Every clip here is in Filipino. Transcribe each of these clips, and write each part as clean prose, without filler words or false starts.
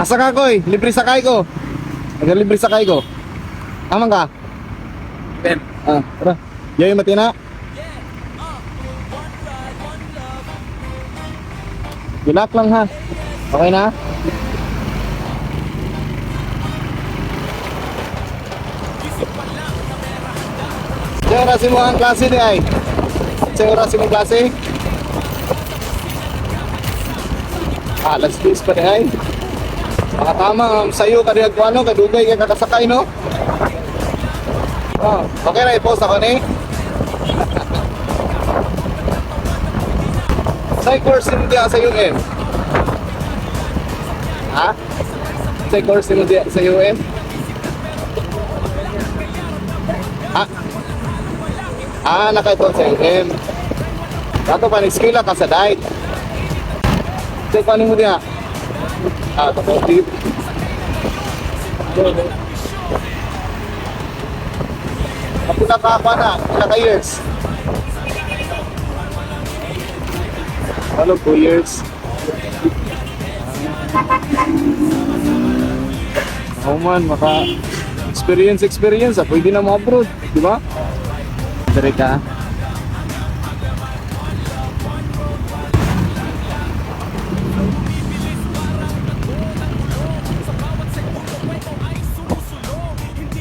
Asa ka koy? Libre sakay ko. Libre sakay ko. Amang ka? Ben. Tara. Yoy matina. Gilak lang ha. Okay na? Sa oras mo ang klase di ay. Sa oras mo klase. Alas 10 pa di ay. Tama sayo ka diag ano kadugay ka kakasakay no. Okay na i-post ako ni. Sa course mo diya sa UM. Ha? Sa course mo diya sa UM. Nakaito sa UM. Dato pa ni skila ka sa diet. Sa paano mo diya? Automotive. Kapila ka pa na, pila ka years? Ano, 2 years? Man, experience, pwede na mo abroad, di ba? Dire ka.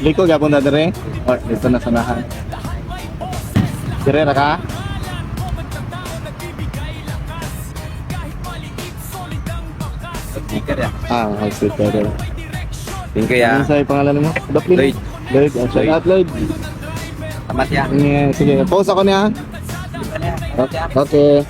Liko gyapon na dire. Dito na sanahan. Dire ra ka? Sticker ya. Sticker. Thank you ya. Ano sa'yo pangalan mo? Lloyd. Lloyd. Shout out Lloyd. Tamat ya. Sige, pause ako niya. Okay.